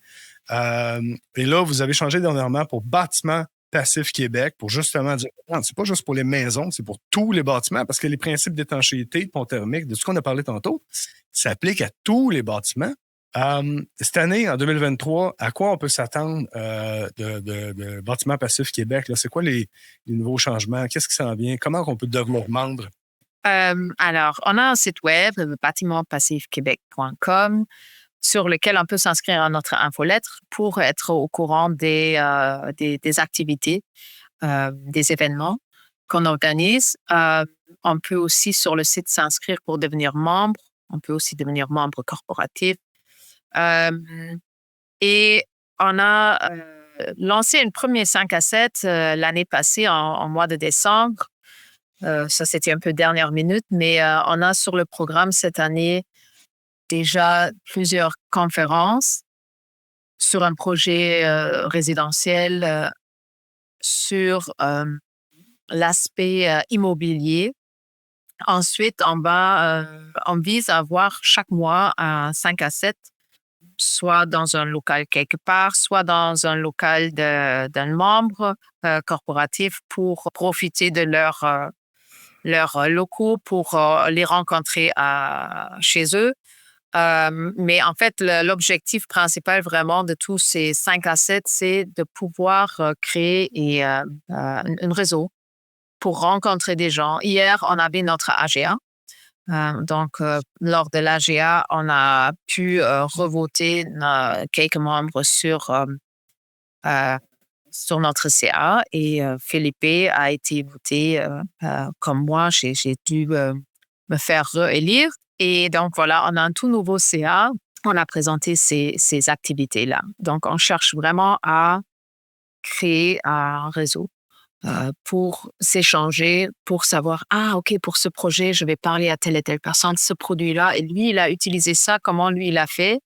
Et là, vous avez changé dernièrement pour bâtiment Passif Québec pour justement dire non, c'est pas juste pour les maisons, c'est pour tous les bâtiments parce que les principes d'étanchéité, de pont thermique, de tout ce qu'on a parlé tantôt, s'appliquent à tous les bâtiments. Cette année, en 2023, à quoi on peut s'attendre de Bâtiment Passif Québec? Là? C'est quoi les nouveaux changements? Qu'est-ce qui s'en vient? Comment on peut devenir membre? Alors, on a un site web, bâtimentpassifquebec.com, sur lequel on peut s'inscrire à notre infolettre pour être au courant des activités, des événements qu'on organise. On peut aussi sur le site s'inscrire pour devenir membre. On peut aussi devenir membre corporatif. Et on a lancé une première 5 à 7 l'année passée en mois de décembre. Ça, c'était un peu dernière minute, mais on a sur le programme cette année déjà plusieurs conférences sur un projet résidentiel, sur l'aspect immobilier. Ensuite, on vise à avoir chaque mois un 5 à 7, soit dans un local quelque part, soit dans un local d'un membre corporatif pour profiter de leurs locaux pour les rencontrer chez eux. Mais en fait, l'objectif principal vraiment de tous ces 5 à 7, c'est de pouvoir créer un réseau pour rencontrer des gens. Hier, on avait notre AGA. Donc, lors de l'AGA, on a pu revoter quelques membres sur notre CA et Philippe a été voté comme moi. J'ai dû me faire réélire. Et donc, voilà, on a un tout nouveau CA. On a présenté ces activités-là. Donc, on cherche vraiment à créer un réseau pour s'échanger, pour savoir, OK, pour ce projet, je vais parler à telle et telle personne, ce produit-là, et lui, il a utilisé ça, comment lui, il a fait.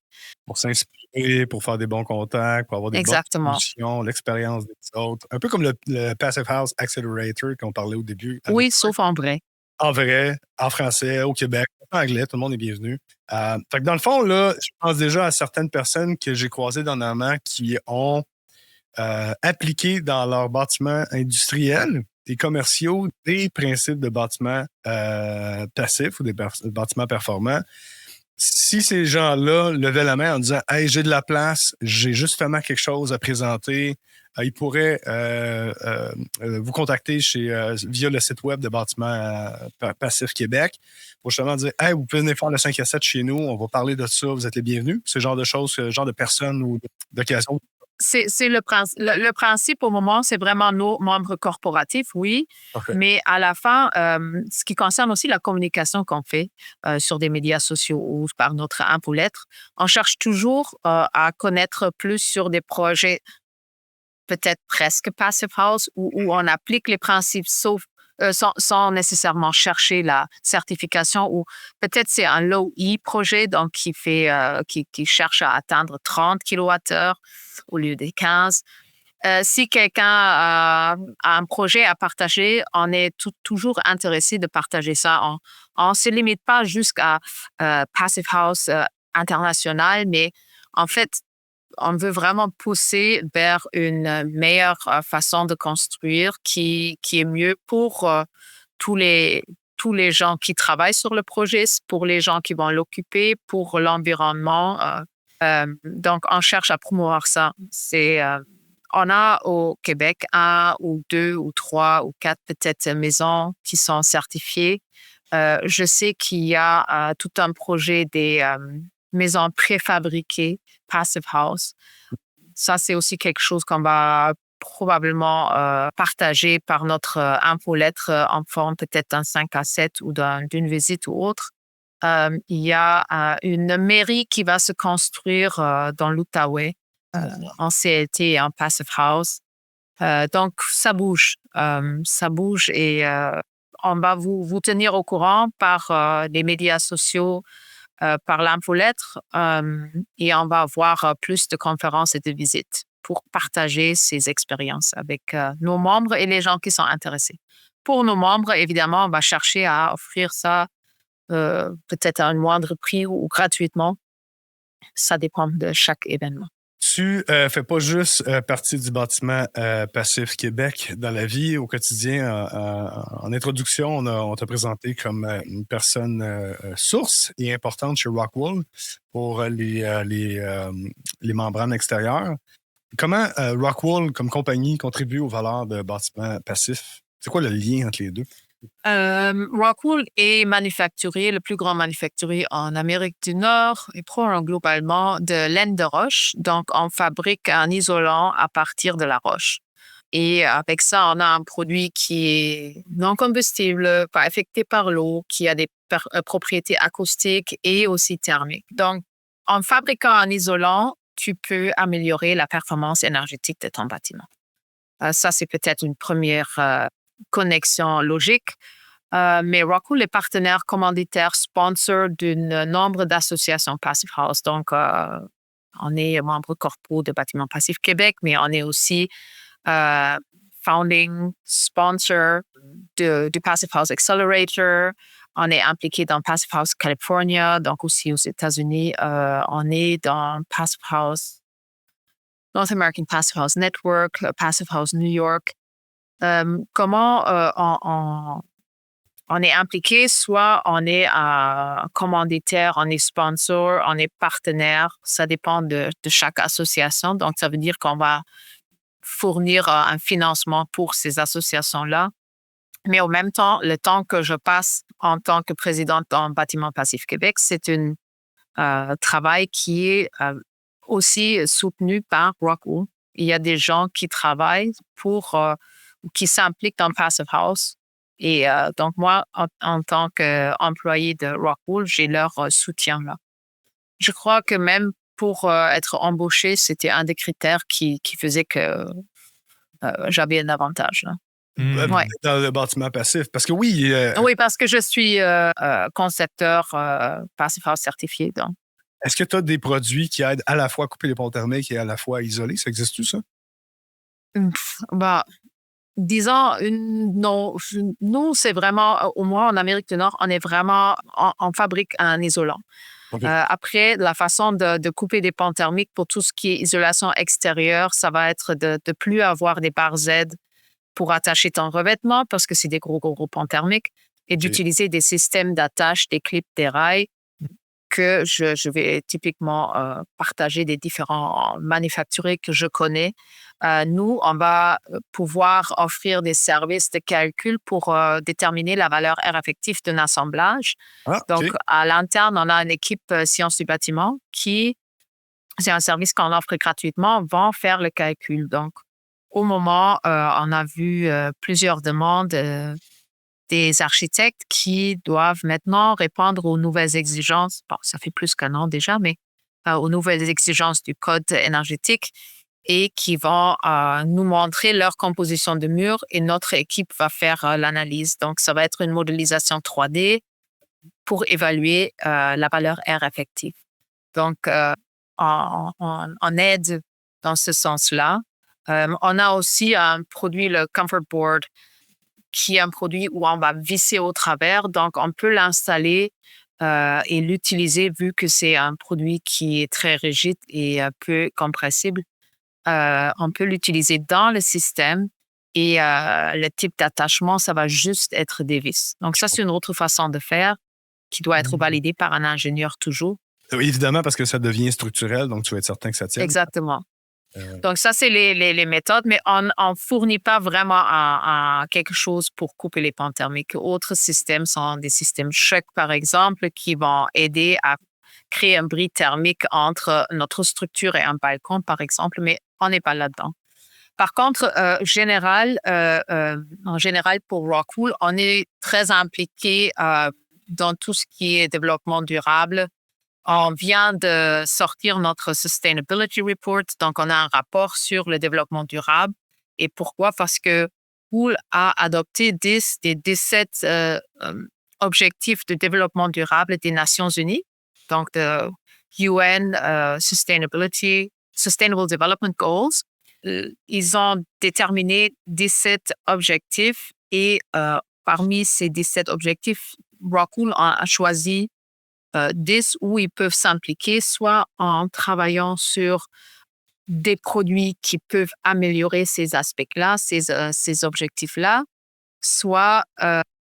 Pour s'inspirer, pour faire des bons contacts, pour avoir des bonnes solutions, l'expérience des autres. Un peu comme le Passive House Accelerator qu'on parlait au début. Oui, sauf en vrai. En vrai, en français, au Québec, en anglais, tout le monde est bienvenu. Fait que dans le fond, là, je pense déjà à certaines personnes que j'ai croisées dernièrement qui ont appliqué dans leurs bâtiments industriels et commerciaux des principes de bâtiments passifs ou des bâtiments performants. Si ces gens-là levaient la main en disant « Hey, j'ai de la place, j'ai justement quelque chose à présenter », ils pourraient vous contacter via le site web de Bâtiment Passif Québec pour justement dire « Hey, vous pouvez venir faire le 5 à 7 chez nous, on va parler de ça, vous êtes les bienvenus ». Ce genre de choses, ce genre de personnes ou d'occasions. C'est le principe au moment, c'est vraiment nos membres corporatifs, oui. Okay. Mais à la fin, ce qui concerne aussi la communication qu'on fait sur des médias sociaux ou par notre infolettre, on cherche toujours à connaître plus sur des projets peut-être presque Passive House où on applique les principes sans nécessairement chercher la certification ou peut-être c'est un low-E projet donc qui cherche à atteindre 30 kWh au lieu des 15. Si quelqu'un a un projet à partager, on est toujours intéressé de partager ça. On ne se limite pas jusqu'à Passive House international, mais en fait, on veut vraiment pousser vers une meilleure façon de construire qui est mieux pour tous les gens qui travaillent sur le projet, pour les gens qui vont l'occuper, pour l'environnement. Donc, on cherche à promouvoir ça. On a au Québec 1 ou 2 ou 3 ou 4 peut-être maisons qui sont certifiées. Je sais qu'il y a tout un projet des maisons préfabriquées, Passive House. Ça, c'est aussi quelque chose qu'on va probablement partager par notre infolettre en forme peut-être d'un 5 à 7 ou d'une visite ou autre. Il y a une mairie qui va se construire dans l'Outaouais en CLT et en Passive House. Donc, ça bouge. Ça bouge et on va vous tenir au courant par les médias sociaux, par l'infolettre et on va avoir plus de conférences et de visites pour partager ces expériences avec nos membres et les gens qui sont intéressés. Pour nos membres, évidemment, on va chercher à offrir ça peut-être à un moindre prix ou gratuitement. Ça dépend de chaque événement. Tu fais pas juste partie du bâtiment Passif Québec dans la vie au quotidien. En introduction, on t'a présenté comme une personne source et importante chez Rockwool pour les membranes extérieures. Comment Rockwool, comme compagnie, contribue aux valeurs de bâtiment passif? C'est quoi le lien entre les deux? Rockwool est manufacturier, le plus grand manufacturier en Amérique du Nord et probablement globalement de laine de roche. Donc, on fabrique un isolant à partir de la roche. Et avec ça, on a un produit qui est non combustible, pas affecté par l'eau, qui a des propriétés acoustiques et aussi thermiques. Donc, en fabriquant un isolant, tu peux améliorer la performance énergétique de ton bâtiment. Ça, c'est peut-être une première connexion logique. Mais Rockwool est partenaire commanditaire, sponsor d'un nombre d'associations Passive House. Donc, on est membre corpo de Bâtiments Passifs Québec, mais on est aussi founding sponsor du Passive House Accelerator. On est impliqué dans Passive House California, donc aussi aux États-Unis. On est dans Passive House, North American Passive House Network, Passive House New York. Comment on est impliqué, soit on est commanditaire, on est sponsor, on est partenaire. Ça dépend de chaque association. Donc, ça veut dire qu'on va fournir un financement pour ces associations-là. Mais en même temps, le temps que je passe en tant que présidente en Bâtiments Passifs Québec, c'est un travail qui est aussi soutenu par Rockwool. Il y a des gens qui travaillent qui s'impliquent dans Passive House. Et donc, moi, en tant qu'employé de Rockwool, j'ai leur soutien là. Je crois que même pour être embauché, c'était un des critères qui faisait que j'avais un avantage. Là. Ouais. Dans le bâtiment passif. Parce que oui. Oui, parce que je suis concepteur Passive House certifié. Donc. Est-ce que tu as des produits qui aident à la fois à couper les ponts thermiques et à la fois à isoler? Ça existe-tu, ça? Disons, non, nous, c'est vraiment, au moins en Amérique du Nord, on est vraiment, on fabrique un isolant. Okay. Après, la façon de couper des ponts thermiques pour tout ce qui est isolation extérieure, ça va être de plus avoir des barres Z pour attacher ton revêtement parce que c'est des gros ponts thermiques et d'utiliser des systèmes d'attache, des clips, des rails que je vais typiquement partager des différents manufacturiers que je connais. Nous, on va pouvoir offrir des services de calcul pour déterminer la valeur R effective d'un assemblage. Donc, à l'interne, on a une équipe sciences du bâtiment qui, c'est un service qu'on offre gratuitement, vont faire le calcul. Donc, au moment, on a vu plusieurs demandes des architectes qui doivent maintenant répondre aux nouvelles exigences. Bon, ça fait plus qu'1 an déjà, mais aux nouvelles exigences du code énergétique et qui vont nous montrer leur composition de murs et notre équipe va faire l'analyse. Donc, ça va être une modélisation 3D pour évaluer la valeur R effective. Donc, on aide dans ce sens-là. On a aussi un produit, le Comfort Board, qui est un produit où on va visser au travers. Donc, on peut l'installer et l'utiliser vu que c'est un produit qui est très rigide et peu compressible. On peut l'utiliser dans le système Et le type d'attachement, ça va juste être des vis. Donc, ça, c'est une autre façon de faire qui doit être validée par un ingénieur toujours. Oui, évidemment, parce que ça devient structurel, donc tu vas être certain que ça tienne. Exactement. Donc, ça, c'est les méthodes, mais on ne fournit pas vraiment quelque chose pour couper les pans thermiques. Autres systèmes sont des systèmes choc, par exemple, qui vont aider à créer un bris thermique entre notre structure et un balcon, par exemple, mais on n'est pas là-dedans. Par contre, en général, pour Rockwool, on est très impliqué dans tout ce qui est développement durable. On vient de sortir notre Sustainability Report, donc on a un rapport sur le développement durable. Et pourquoi? Parce que Wool a adopté 10 des 17 objectifs de développement durable des Nations Unies, donc de UN Sustainable Development Goals. Ils ont déterminé 17 objectifs et parmi ces 17 objectifs, Rockwool a choisi 10 où ils peuvent s'impliquer, soit en travaillant sur des produits qui peuvent améliorer ces aspects-là, ces objectifs-là, soit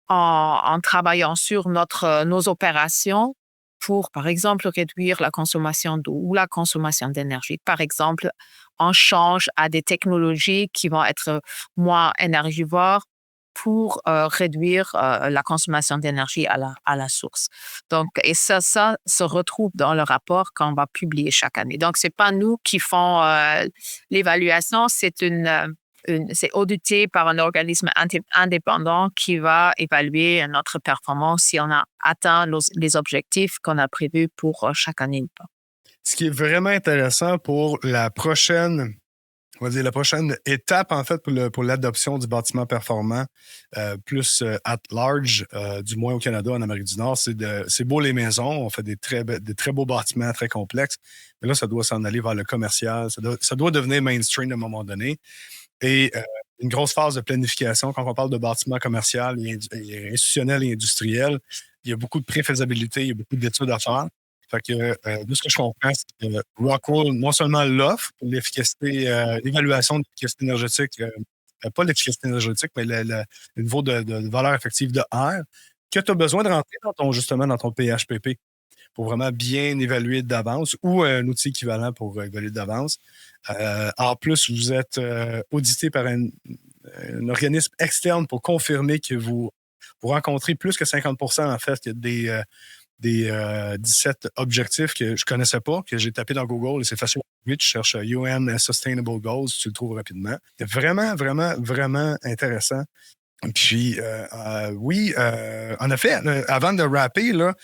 en travaillant sur nos opérations pour, par exemple, réduire la consommation d'eau ou la consommation d'énergie. Par exemple, on change à des technologies qui vont être moins énergivores pour réduire la consommation d'énergie à la source. Donc, et ça se retrouve dans le rapport qu'on va publier chaque année. Donc, c'est pas nous qui font l'évaluation, c'est audité par un organisme indépendant qui va évaluer notre performance si on a atteint les objectifs qu'on a prévus pour chaque année ou pas. Ce qui est vraiment intéressant pour la prochaine étape, en fait, pour l'adoption du bâtiment performant, plus at large, du moins au Canada, en Amérique du Nord, c'est beau les maisons, on fait des très beaux bâtiments très complexes, mais là, ça doit s'en aller vers le commercial, ça doit devenir mainstream à un moment donné. Et une grosse phase de planification, quand on parle de bâtiments commerciaux et institutionnels et industriels, il y a beaucoup de préfaisabilité, il y a beaucoup d'études à faire. Fait que, de ce que je comprends, c'est que Rockwool, non seulement l'offre pour l'efficacité, l'évaluation de l'efficacité énergétique, pas l'efficacité énergétique, mais le niveau de valeur effective de R, que tu as besoin de rentrer justement dans ton PHPP pour vraiment bien évaluer d'avance ou un outil équivalent pour évaluer d'avance. En plus, vous êtes audité par un organisme externe pour confirmer que vous rencontrez plus que 50% en fait des 17 objectifs que je ne connaissais pas, que j'ai tapé dans Google et c'est facile. Tu cherches UN Sustainable Goals, tu le trouves rapidement. C'est vraiment, vraiment, vraiment intéressant. Puis, oui, en effet, avant de rapper, là,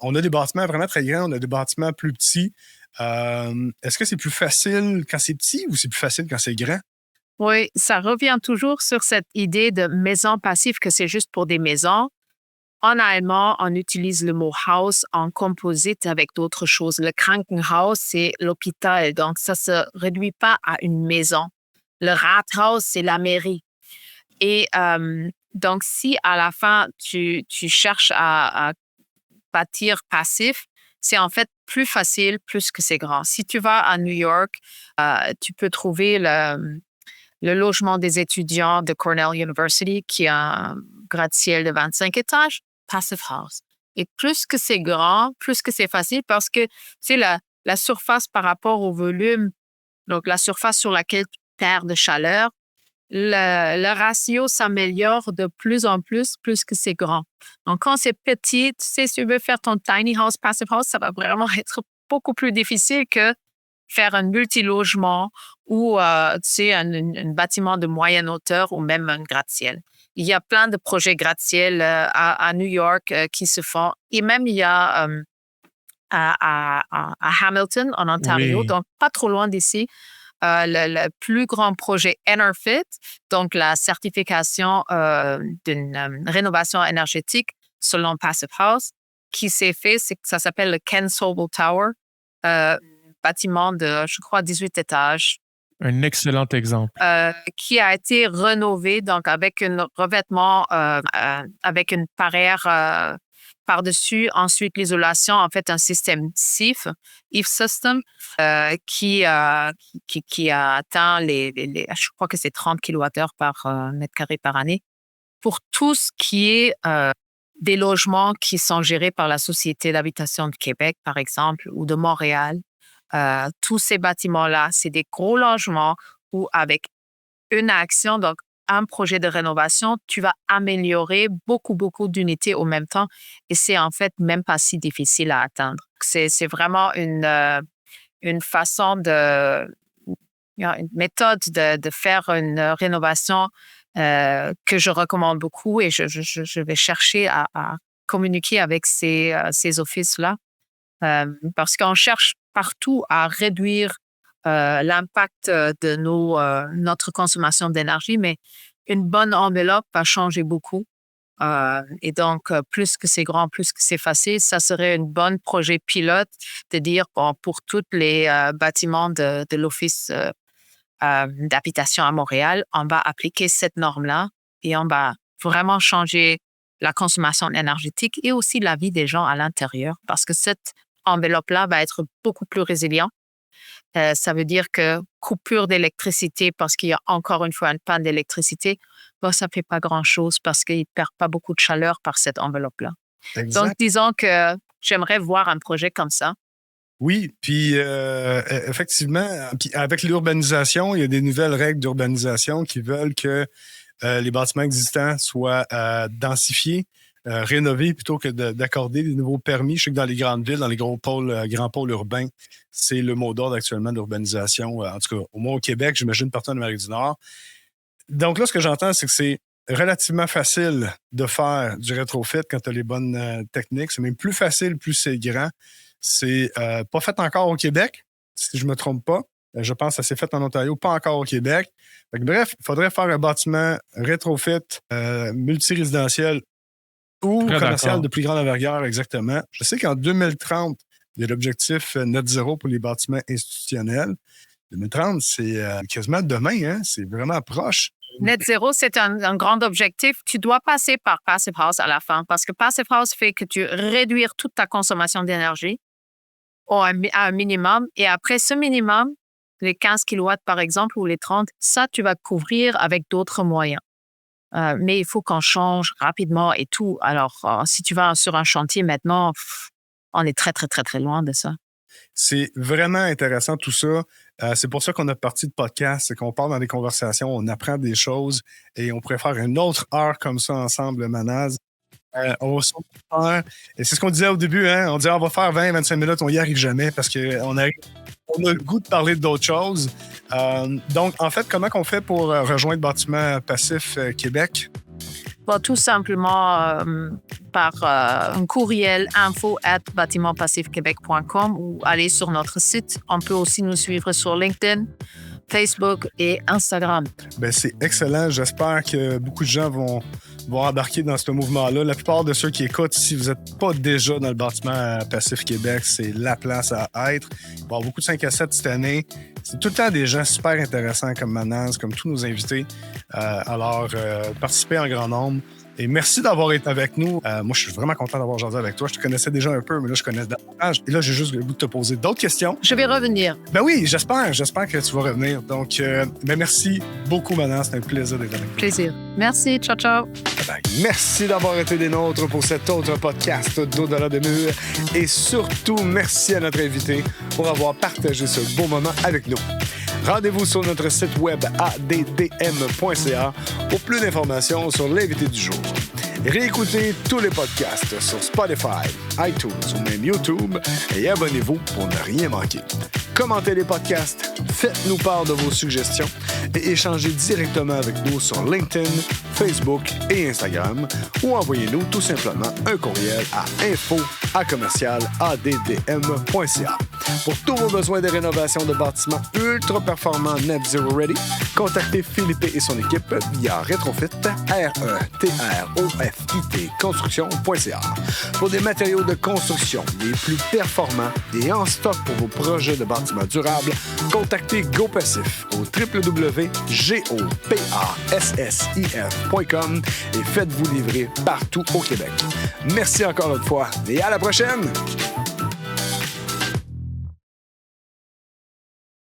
on a des bâtiments vraiment très grands, on a des bâtiments plus petits. Est-ce que c'est plus facile quand c'est petit ou c'est plus facile quand c'est grand? Oui, ça revient toujours sur cette idée de maison passive, que c'est juste pour des maisons. En allemand, on utilise le mot Haus en composite avec d'autres choses. Le Krankenhaus, c'est l'hôpital, donc ça ne se réduit pas à une maison. Le Rathaus, c'est la mairie. Et donc, si à la fin, tu cherches à bâtir passif, c'est en fait plus facile plus que c'est grand. Si tu vas à New York, tu peux trouver le logement des étudiants de Cornell University qui a un gratte-ciel de 25 étages, Passive House. Et plus que c'est grand, plus que c'est facile parce que c'est la surface par rapport au volume, donc la surface sur laquelle tu perds de chaleur, le ratio s'améliore de plus en plus que c'est grand. Donc, quand c'est petit, tu sais, si tu veux faire ton tiny house, passive house, ça va vraiment être beaucoup plus difficile que faire un multilogement ou, tu sais, un bâtiment de moyenne hauteur ou même un gratte-ciel. Il y a plein de projets gratte-ciel à New York qui se font. Et même, il y a à Hamilton, en Ontario, Oui. donc pas trop loin d'ici, le plus grand projet EnerPhit, donc la certification d'une rénovation énergétique selon Passive House, qui s'est fait, ça s'appelle le Ken Sobel Tower, bâtiment de, je crois, 18 étages. Un excellent exemple. Qui a été rénové, donc avec un revêtement, avec une par-dessus, ensuite l'isolation, en fait, un système SIF, IF System, qui a atteint je crois que c'est 30 kWh par mètre carré par année, pour tout ce qui est des logements qui sont gérés par la Société d'habitation de Québec, par exemple, ou de Montréal. Tous ces bâtiments-là, c'est des gros logements où, avec une action, donc un projet de rénovation, tu vas améliorer beaucoup, beaucoup d'unités au même temps. Et c'est en fait même pas si difficile à atteindre. C'est vraiment une façon une méthode de faire une rénovation que je recommande beaucoup, et je vais chercher à communiquer avec ces offices-là parce qu'on cherche partout à réduire l'impact de notre consommation d'énergie, mais une bonne enveloppe va changer beaucoup. Et donc, plus que c'est grand, plus que c'est facile, ça serait un bon projet pilote de dire, bon, pour tous les bâtiments de l'Office d'habitation à Montréal, on va appliquer cette norme-là et on va vraiment changer la consommation énergétique et aussi la vie des gens à l'intérieur, parce que cette enveloppe-là va être beaucoup plus résiliente. Ça veut dire que coupure d'électricité parce qu'il y a encore une fois une panne d'électricité, ça ne fait pas grand-chose parce qu'il ne perd pas beaucoup de chaleur par cette enveloppe-là. Exact. Donc, disons que j'aimerais voir un projet comme ça. Oui, puis effectivement, puis avec l'urbanisation, il y a des nouvelles règles d'urbanisation qui veulent que les bâtiments existants soient densifiés, rénovés plutôt que d'accorder des nouveaux permis. Je sais que dans les grandes villes, dans les grands pôles urbains, c'est le mot d'ordre actuellement de l'urbanisation. En tout cas, au moins au Québec, j'imagine partout en Amérique du Nord. Donc là, ce que j'entends, c'est que c'est relativement facile de faire du rétrofit quand tu as les bonnes techniques. C'est même plus facile, plus c'est grand. C'est pas fait encore au Québec, si je ne me trompe pas. Je pense que ça s'est fait en Ontario, pas encore au Québec. Bref, il faudrait faire un bâtiment rétrofit multirésidentiel ou commercial de plus grande envergure, exactement. Je sais qu'en 2030, il y a l'objectif net zéro pour les bâtiments institutionnels. 2030, c'est quasiment demain, hein? C'est vraiment proche. Net zéro, c'est un grand objectif. Tu dois passer par Passive House à la fin, parce que Passive House fait que tu réduis toute ta consommation d'énergie à un minimum. Et après ce minimum, les 15 kW par exemple ou les 30, ça, tu vas couvrir avec d'autres moyens. Mais il faut qu'on change rapidement et tout. Alors, si tu vas sur un chantier maintenant, on est très, très, très, très loin de ça. C'est vraiment intéressant tout ça. C'est pour ça qu'on a parti de podcast, c'est qu'on part dans des conversations, on apprend des choses et on pourrait faire une autre heure comme ça ensemble, Manaz. On va faire, et c'est ce qu'on disait au début, hein? On disait on va faire 20-25 minutes, on n'y arrive jamais parce qu'on a le goût de parler d'autres choses. Donc, en fait, comment on fait pour rejoindre Bâtiment Passif Québec? Tout simplement par un courriel info@batimentpassifquebec.com ou aller sur notre site. On peut aussi nous suivre sur LinkedIn, Facebook et Instagram. Bien, c'est excellent. J'espère que beaucoup de gens vont embarquer dans ce mouvement-là. La plupart de ceux qui écoutent, si vous n'êtes pas déjà dans le bâtiment Passif Québec, c'est la place à être. Il va y avoir beaucoup de 5 à 7 cette année. C'est tout le temps des gens super intéressants comme Manaz, comme tous nos invités. Alors, participez en grand nombre. Et merci d'avoir été avec nous. Moi, je suis vraiment content d'avoir jasé avec toi. Je te connaissais déjà un peu, mais là, je connais davantage. Et là, j'ai juste le goût de te poser d'autres questions. Je vais revenir. Ben oui, j'espère. J'espère que tu vas revenir. Donc, merci beaucoup, Manaz. C'était un plaisir d'être avec toi. Plaisir. Merci. Ciao, ciao. Bye. Merci d'avoir été des nôtres pour cet autre podcast d'Au-delà des murs. Et surtout, merci à notre invité pour avoir partagé ce beau moment avec nous. Rendez-vous sur notre site web addm.ca pour plus d'informations sur l'invité du jour. Réécoutez tous les podcasts sur Spotify, iTunes ou même YouTube et abonnez-vous pour ne rien manquer. Commentez les podcasts, faites-nous part de vos suggestions et échangez directement avec nous sur LinkedIn, Facebook et Instagram ou envoyez-nous tout simplement un courriel à info@commercialaddm.ca. Pour tous vos besoins de rénovation de bâtiments ultra performants Net Zero Ready, contactez Philippe et son équipe via Retrofit, RETROFIT construction.ca. Pour des matériaux de construction les plus performants et en stock pour vos projets de bâtiments durables, contactez GoPassif au www.gopassif.com. Amazon.com et faites-vous livrer partout au Québec. Merci encore une fois et à la prochaine!